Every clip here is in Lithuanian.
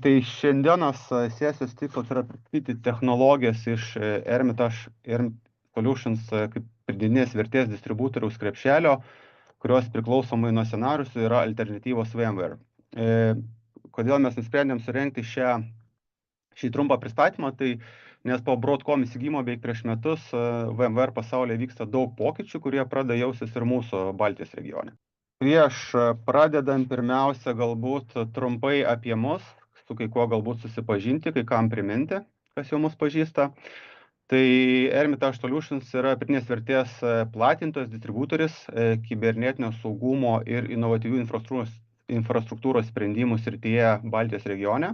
Tai šiandienos sesijos tikslas yra pristatyti technologijas iš Hermitage Solutions kaip pridėtinės vertės distributoriaus krepšelio, kurios priklausomai nuo scenariusų yra alternatyvos VMware. Kodėl mes nusprendėm surengti šį trumpą pristatymą, tai nes po Broadcom įsigymo beveik prieš metus VMware pasaulyje vyksta daug pokyčių, kurie pradeda jaustis ir mūsų Baltijos regione. Prieš pradedant pirmiausia galbūt trumpai apie mus, su kai kuo galbūt susipažinti, kai kam priminti, kas jau mus pažįsta. Tai Hermitage Solutions yra pridėtinės vertės platintojas, distributorius kibernetinio saugumo ir inovatyvių infrastruktūros sprendimų srityje Baltijos regione.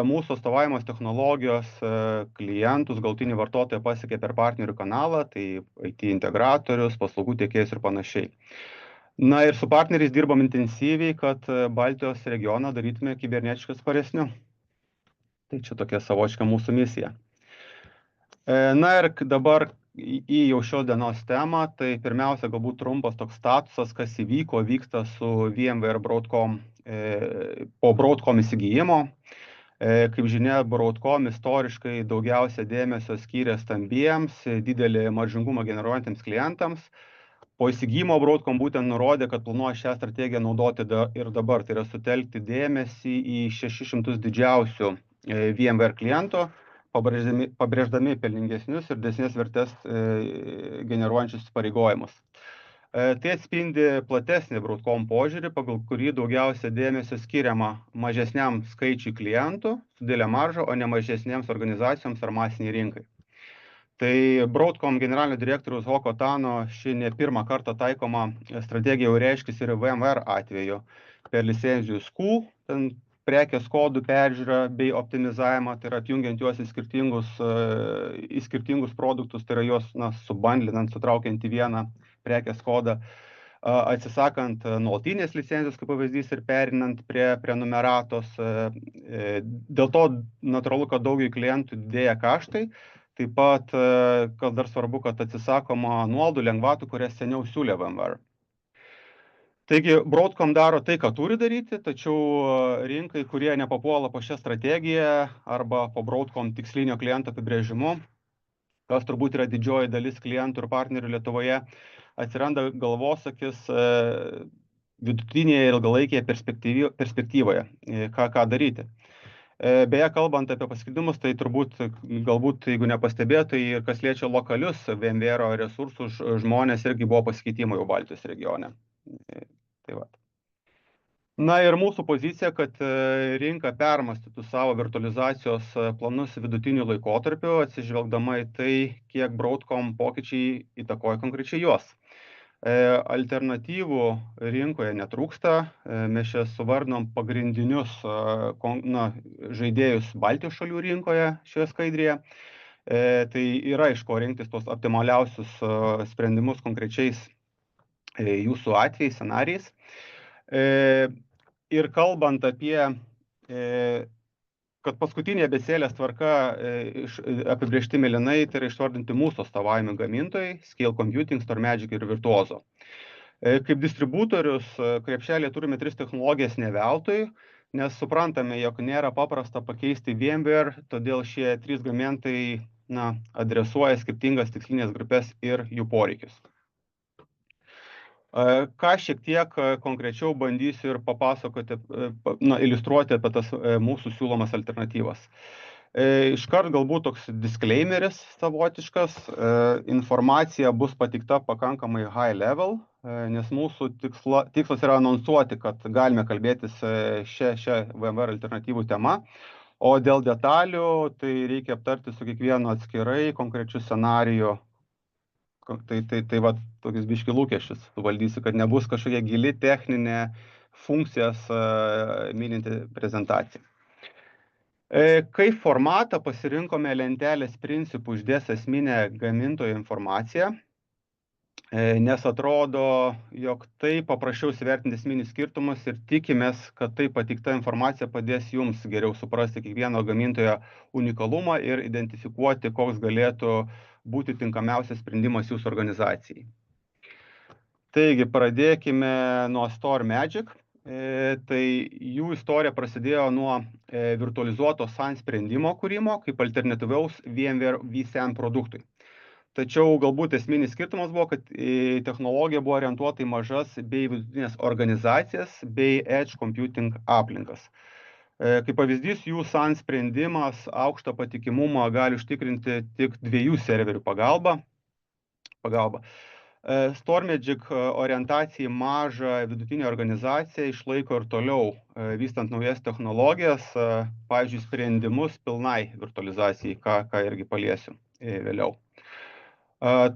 Mūsų atstovaujamos technologijos klientus, galutinį vartotoją pasiekia per partnerių kanalą, tai IT integratorius, paslaugų tiekėjus ir panašiai. Na ir su partneriais dirbam intensyviai, kad Baltijos regioną darytume kibernetiškai atsparesniu. Tai čia tokia savotiška mūsų misija. Na ir dabar į jau šios dienos temą, tai pirmiausia galbūt trumpas toks statusas, kas vyksta su VMware Broadcom po Broadcom įsigijimo. Kaip žinia, Broadcom istoriškai daugiausia dėmesio skyrė stambiems, didelį maržingumą generuojantiems klientams. Po įsigijimo Broadcom būtent nurodė, kad planuoja šią strategiją naudoti ir dabar, tai yra sutelkti dėmesį į 600 didžiausių VMware klientų, pabrėždami pelningesnius ir didesnės vertės generuojančius įsipareigojimus. Tai atspindi platesnį Broadcom požiūrį, pagal kurį daugiausia dėmesio skiriama mažesniam skaičiui klientų su didelė marža, o ne mažesniems organizacijoms ar masiniai rinkai. Tai Broadcom generalinio direktoriaus Hoko Tano ši ne pirmą kartą taikoma strategija jau reiškėsi ir VMware atveju per licencijų SKU, ten prekės kodų peržiūrą bei optimizavimą, tai yra apjungiant juos į skirtingus produktus, tai yra juos subandlinant, sutraukiant į vieną prekės kodą, atsisakant nuolatinės licencijos kaip pavyzdys ir perinant prie prenumeratos. Dėl to natūralu, kad daugeliui klientų didėja kaštai. Taip pat, kas dar svarbu, kad atsisakoma nuolaidų lengvatų, kurias seniau siūlė VMware. Taigi, Broadcom daro tai, ką turi daryti, tačiau rinkai, kurie nepapuola po šią strategiją arba po Broadcom tikslinio kliento apibrėžimu, kas turbūt yra didžioji dalis klientų ir partnerių Lietuvoje, atsiranda galvosakis vidutinėje ir ilgalaikėje perspektyvoje, ką daryti. Beje, kalbant apie pasikeitimus, tai turbūt, galbūt, jeigu nepastebėtų, tai kas liečia lokalius VMware resursus, žmonės irgi buvo pasikeitimai jau Baltijos regione. Tai va. Na ir mūsų pozicija, kad rinka permąstytų savo virtualizacijos planus vidutiniu laikotarpiu, atsižvelgdama į tai, kiek Broadcom pokyčiai įtakoja konkrečiai juos. Alternatyvų rinkoje netrūksta, mes čia suvardinom pagrindinius žaidėjus Baltijos šalių rinkoje šioje skaidrėje. Tai yra iš ko rinktis tos optimaliausius sprendimus konkrečiais jūsų atvejais, scenarijais. Ir kalbant apie kad paskutinė abėcėlės tvarka apibrėžti mėlynai, tai yra išvardinti mūsų atstovaujami gamintojai, Scale Computing, StorMagic ir Virtuoso. Kaip distributorius krepšelėje turime 3 technologijas ne veltui, nes suprantame, jog nėra paprasta pakeisti VMware, todėl šie 3 gamintojai adresuoja skirtingas tikslinės grupės ir jų poreikius. Ką šiek tiek konkrečiau bandysiu ir papasakoti, iliustruoti apie tas mūsų siūlomas alternatyvas. Iškart galbūt toks disclaimeris savotiškas, informacija bus pateikta pakankamai high level, nes mūsų tikslas yra anonsuoti, kad galime kalbėtis šią VMware alternatyvų tema, o dėl detalių tai reikia aptarti su kiekvienu atskirai konkrečiu scenariju. Tai va, tokius biški lūkesčius suvaldysiu, kad nebus kažkokia gili techninė funkcijas mininti prezentacija. Kaip formatą pasirinkome lentelės principų uždės esminę gamintojo informaciją, nes atrodo, jog tai paprasčiau įsivertinti esminius skirtumus ir tikimės, kad tai pateikta informacija padės jums geriau suprasti kiekvieno gamintojo unikalumą ir identifikuoti, koks galėtų būti tinkamiausias sprendimas jūsų organizacijai. Taigi, pradėkime nuo StorMagic. Tai jų istorija prasidėjo nuo virtualizuoto SAN sprendimo kūrimo kaip alternatyvaus VMware vSAN produktui. Tačiau galbūt esminis skirtumas buvo, kad technologija buvo orientuota į mažas bei vidutinės organizacijas bei edge computing aplinkas. Kaip pavyzdys, jų SAN sprendimas aukštą patikimumą gali užtikrinti tik 2 serverių pagalba. StorMagic orientacija į mažą vidutinę organizaciją išlaiko ir toliau, vystant naujas technologijas, pavyzdžiui, sprendimus pilnai virtualizacijai, ką irgi paliesiu vėliau.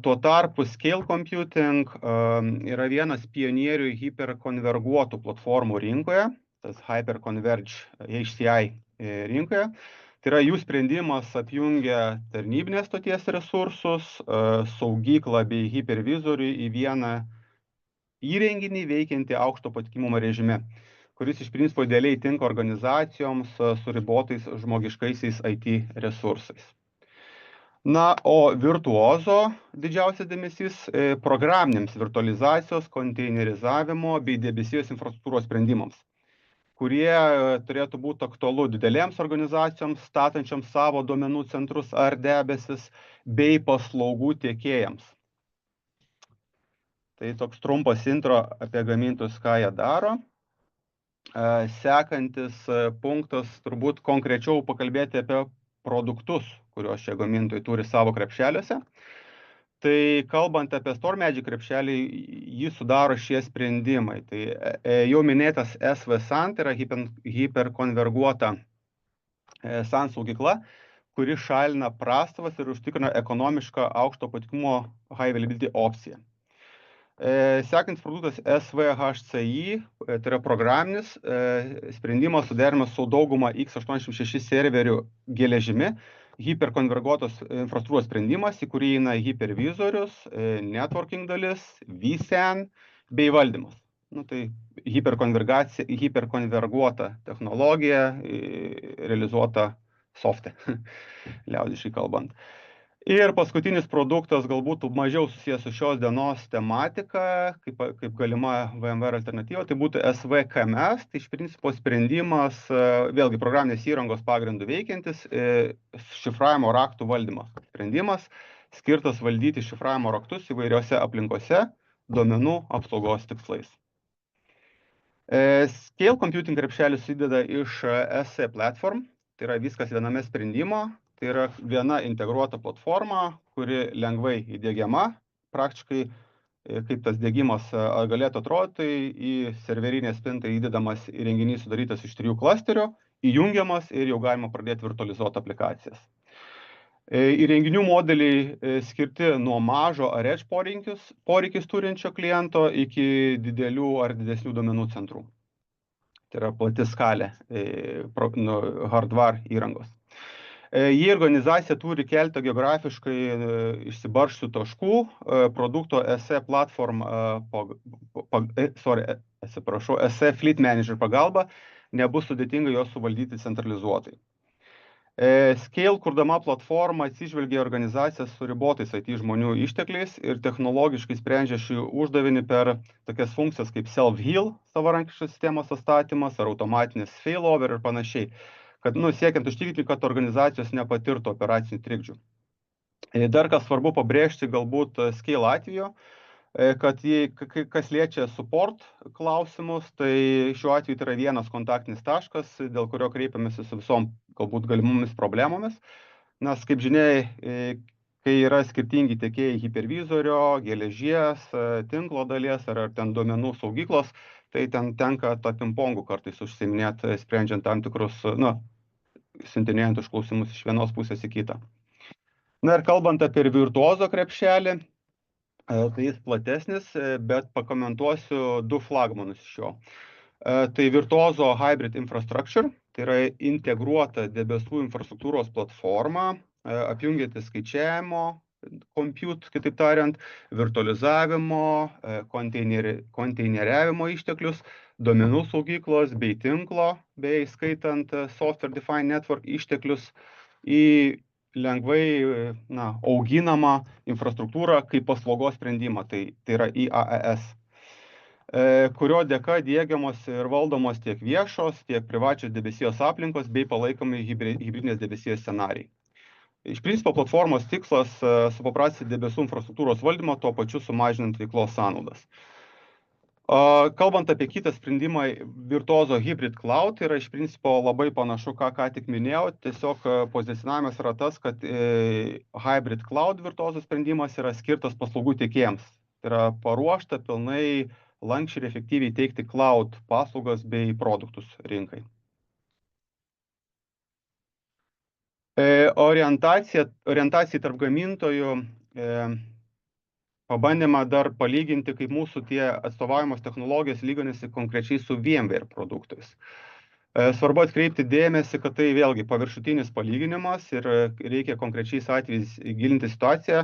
Tuo tarpu Scale Computing yra vienas pionierių hiperkonverguotų platformų rinkoje, tas Hyperconverged HCI rinkoje. Tai yra jų sprendimas apjungia tarnybinės stoties resursus, saugyklą bei hipervizorių į vieną įrenginį veikiantį aukšto patikimumo režime, kuris iš principo idealiai tinka organizacijoms su ribotais žmogiškaisiais IT resursais. Na, o Virtuozo didžiausias dėmesys programinėms virtualizacijos, konteinerizavimo bei debesijos infrastruktūros sprendimams, kurie turėtų būti aktualu didelėms organizacijoms, statančioms savo duomenų centrus ar debesis, bei paslaugų tiekėjams. Tai toks trumpas intro apie gamintojus, ką jie daro. Sekantis punktas turbūt konkrečiau pakalbėti apie produktus, kuriuos šie gamintojai turi savo krepšeliuose. Tai kalbant apie StorMagic krepšelį, jį sudaro šie sprendimai. Tai jau minėtas SVSAN, tai yra hiperkonverguota SAN saugykla, kuri šalina prastovas ir užtikrina ekonomišką aukšto patikimumo high availability opciją. Sekantis produktas SVHCI, tai yra programinis sprendimas suderinamas su dauguma x86 serverių geležimi, hiperkonverguotos infrastruktūros sprendimas, į kurį įeina hipervizorius, networking dalis, vSAN bei valdymas. Tai hiperkonverguota technologija realizuota softe, liaudiškai kalbant. Ir paskutinis produktas galbūt mažiau susijęs su šios dienos tematika, kaip galima VMware alternatyva, tai būtų SVKMS, tai iš principo sprendimas, vėlgi programinės įrangos pagrindų veikiantis, šifravimo raktų valdymas. Sprendimas skirtas valdyti šifravimo raktus įvairiose aplinkose duomenų apsaugos tikslais. Scale Computing krepšelis susideda iš SC Platform, tai yra viskas viename sprendimo. Tai yra viena integruota platforma, kuri lengvai įdiegiama. Praktiškai, kaip tas diegimas galėtų atrodyti, į serverinę spintą įdedamas įrenginys sudarytas iš 3 klasterių, įjungiamas ir jau galima pradėti virtualizuoti aplikacijas. Įrenginių modeliai skirti nuo mažo ar edge poreikis turinčio kliento iki didelių ar didesnių duomenų centrų. Tai yra plati skalė hardware įrangos. Jei organizacija turi keletą geografiškai išsibarsčių taškų, produkto SC Platform, SC Fleet Manager pagalba nebus sudėtinga jos suvaldyti centralizuotai. Scale, kurdama platformą, atsižvelgia organizacijas su ribotais IT žmonių ištekliais ir technologiškai sprendžia šį uždavinį per tokias funkcijas kaip self-heal, savarankiškos sistemos atstatymas, ar automatinis failover ir panašiai, kad siekiant užtikrinti, kad organizacijos nepatirtų operacinių trikdžių. Dar kas svarbu pabrėžti galbūt Scale atveju, kad kas liečia support klausimus, tai šiuo atveju tai yra vienas kontaktinis taškas, dėl kurio kreipiamės su visom galbūt galimomis problemomis. Nes, kaip žinia, kai yra skirtingi tiekėjai hipervizorio, geležies, tinklo dalies ar ten duomenų saugyklos, tai ten tenka tą pingpongų kartais užsiiminėti, sprendžiant tam tikrus, siuntinėjant užklausimus iš vienos pusės į kitą. Na ir kalbant apie Virtuozo krepšelį, tai jis platesnis, bet pakomentuosiu 2 flagmanus iš jo. Tai Virtuozo Hybrid Infrastructure, tai yra integruota debesų infrastruktūros platforma, apjungianti skaičiavimo, compute, kitaip tariant, virtualizavimo, konteineriavimo išteklius, duomenų saugyklos bei tinklo, bei skaitant Software Defined Network išteklius į lengvai auginamą infrastruktūrą kaip paslaugos sprendimą, tai yra IaaS. kurio dėka diegiamos ir valdomos tiek viešos, tiek privačios debesijos aplinkos bei palaikomi hibridinės debesijos scenarijai. Iš principo platformos tikslas supaprastinti debesų infrastruktūros valdymą, tuo pačiu sumažinant veiklos sąnaudas. Kalbant apie kitą sprendimą, Virtuoso Hybrid Cloud yra iš principo labai panašu, ką tik minėjau, tiesiog pozicionavimas yra tas, kad Hybrid Cloud Virtuoso sprendimas yra skirtas paslaugų tiekėjams. Tai yra paruošta pilnai lankščiai ir efektyviai teikti cloud paslaugas bei produktus rinkai. Orientacija tarp gamintojų, pabandėme dar palyginti, kaip mūsų tie atstovaujamos technologijos lyginasi konkrečiai su VMware produktais. Svarbu atkreipti dėmesį, kad tai vėlgi paviršutinis palyginimas ir reikia konkrečiais atvejais gilinti situaciją,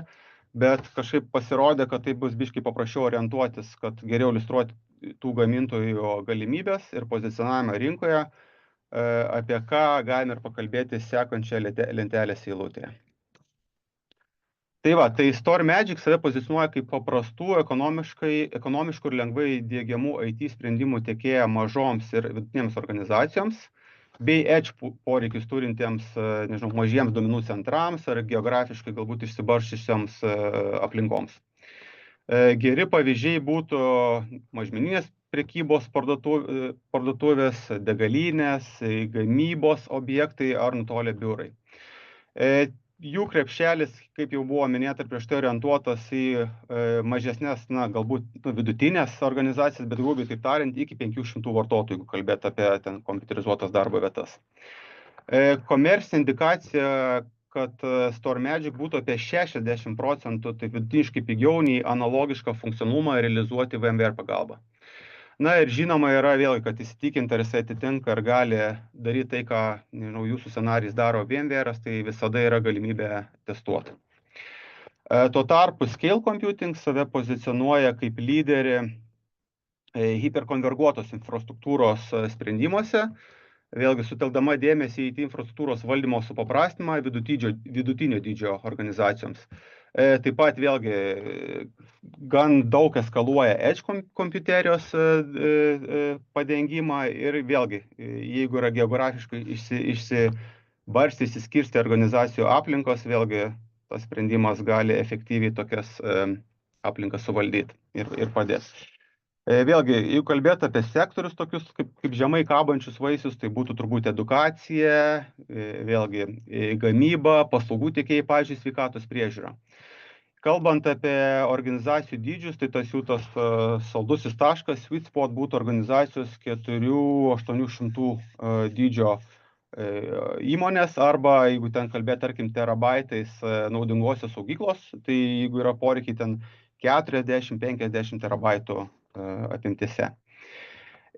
bet kažkaip pasirodė, kad tai bus biškai paprasčiau orientuotis, kad geriau iliustruoti tų gamintojų galimybės ir pozicionavimą rinkoje, apie ką galime ir pakalbėti sekančią lentelės eilutėje. Tai va, tai StoreMagic save pozicionuoja kaip paprastų, ekonomiškų ir lengvai diegiamų IT sprendimų tiekėja mažoms ir vidutinėms organizacijoms, bei edge poreikius turintiems, nežinau, mažiems duomenų centrams ar geografiškai galbūt išsibarsčiusioms aplinkoms. Geri pavyzdžiai būtų mažmeninės prekybos parduotuvės, degalinės, gamybos objektai ar nutolę biurai. Jų krepšelis, kaip jau buvo minėta, prieš tai orientuotas į mažesnės, galbūt vidutinės organizacijas, bet grubiai taip tariant, iki 500 vartotojų, jeigu kalbėt apie ten kompiuterizuotas darbo vietas. Komercinė indikacija, kad StoreMagic būtų apie 60%, tai vidutiniškai pigiau nei analogišką funkcionalumą realizuoti VMware pagalba. Na ir žinoma yra vėlgi, kad įsitikinti, ar jisai atitinka, ar gali daryti tai, ką jūsų scenarijais daro VMware, tai visada yra galimybė testuoti. Tuo tarpu Scale Computing save pozicionuoja kaip lyderį hiperkonverguotos infrastruktūros sprendimuose, vėlgi sutelkdama dėmesį į infrastruktūros valdymo supaprastinimą vidutinio dydžio organizacijoms. Taip pat vėlgi gan daug eskaluoja edge kompiuterijos padengimą ir vėlgi, jeigu yra geografiškai išsibarstę, išsiskirstę organizacijų aplinkos, vėlgi tas sprendimas gali efektyviai tokias aplinkas suvaldyti ir padės. Vėlgi, jeigu kalbėt apie sektorius tokius kaip žemai kabančius vaisius, tai būtų turbūt edukacija, vėlgi gamyba, paslaugų tiekėjai, pavyzdžiui, sveikatos priežiūra. Kalbant apie organizacijų dydžius, tai tas jų tas saldusis taškas, sweet spot būtų organizacijos 400-800 dydžio įmonės, arba jeigu ten kalbėt, tarkim, terabaitais naudingosios saugyklos, tai jeigu yra poreikiai ten 40-50 terabaitų apimtise.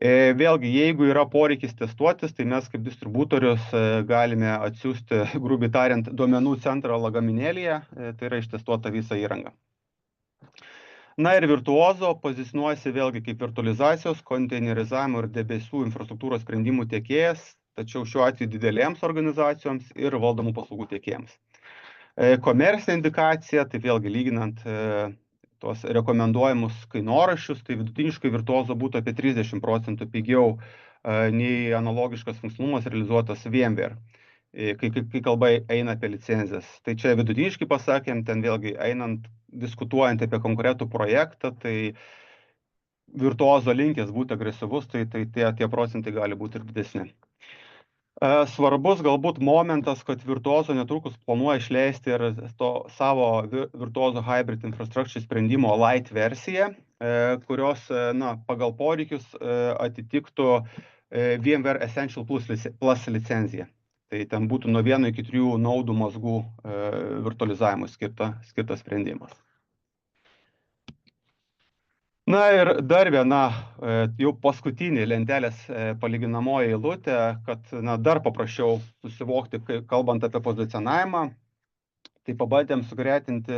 Vėlgi, jeigu yra poreikis testuotis, tai mes kaip distributorius galime atsiųsti, grubiai tariant, duomenų centrą lagaminėlyje, tai yra ištestuota visa įranga. Na ir Virtuoso pozicionuojasi vėlgi kaip virtualizacijos, konteinerizavimo ir debesų infrastruktūros sprendimų tiekėjas, tačiau šiuo atveju didelėms organizacijoms ir valdomų paslaugų tiekėjams. Komercinė indikacija, tai vėlgi lyginant tos rekomenduojamus kainoraščius, tai vidutiniškai Virtuoso būtų apie 30% pigiau nei analogiškas funkcionalumas realizuotas VMware, kai kalba eina apie licenzijas. Tai čia vidutiniškai pasakėm, ten vėlgi diskutuojant apie konkretų projektą, tai Virtuoso linkęs būti agresyvus, tai tie procentai gali būti ir didesni. Svarbus galbūt momentas, kad Virtuoso netrukus planuoja išleisti ir savo Virtuoso Hybrid Infrastructure sprendimo Lite versiją, kurios pagal poreikius atitiktų VMware Essential Plus licenciją. Tai ten būtų nuo 1 iki 3 naudų mazgų virtualizavimui skirtas sprendimas. Na ir dar viena jau paskutinė lentelės palyginamoji eilutė, kad dar paprasčiau susivokti, kalbant apie pozicionavimą, tai pabandėm sugretinti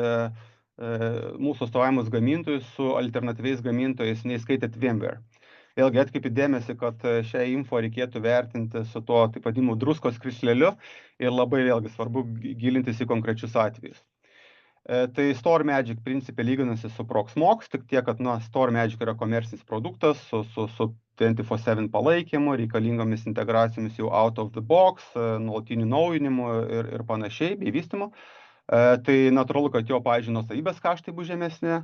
mūsų atstovavimus gamintojus su alternatyviais gamintojais, neįskaitant VMware. Vėlgi atkreipiu dėmesį, kad šią info reikėtų vertinti su tuo taip vadinamu druskos krisleliu ir labai vėlgi svarbu gilintis į konkrečius atvejus. Tai StoreMagic principe lyginasi su Proxmox, tik tiek, kad StoreMagic yra komercinis produktas su 24/7 palaikymu, reikalingomis integracijomis jau out of the box, nuolatiniu naujinimu ir panašiai, bei vystymu. Tai natūralu, kad jo, pavyzdžiui, nuosavybės kaštai bus žemesni.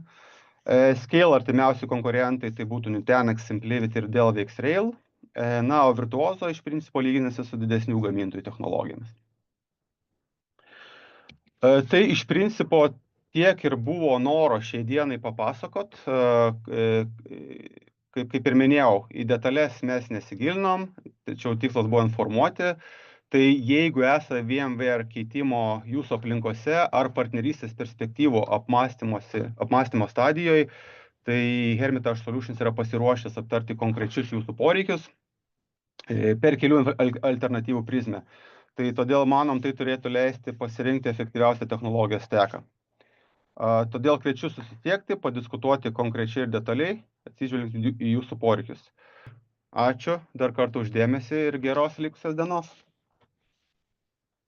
Scale artimiausi konkurentai tai būtų Nutanix, SimpliVity ir Dell VxRail. O Virtuoso iš principo lyginasi su didesnių gamintojų technologijomis. Tai iš principo tiek ir buvo noro šiai dienai papasakot. Kaip ir minėjau, į detalės mes nesigilinom, tačiau tikslas buvo informuoti. Tai jeigu esate VMware keitimo jūsų aplinkose ar partnerystės perspektyvų apmąstymo stadijoje, tai Hermitage Solutions yra pasiruošęs aptarti konkrečius jūsų poreikius per kelių alternatyvų prizmę. Tai todėl manom, tai turėtų leisti pasirinkti efektyviausią technologijos steką. Todėl kviečiu susisiekti, padiskutuoti konkrečiai ir detaliai, atsižvelgiant į jūsų poreikius. Ačiū dar kartą už dėmesį ir geros likusios dienos.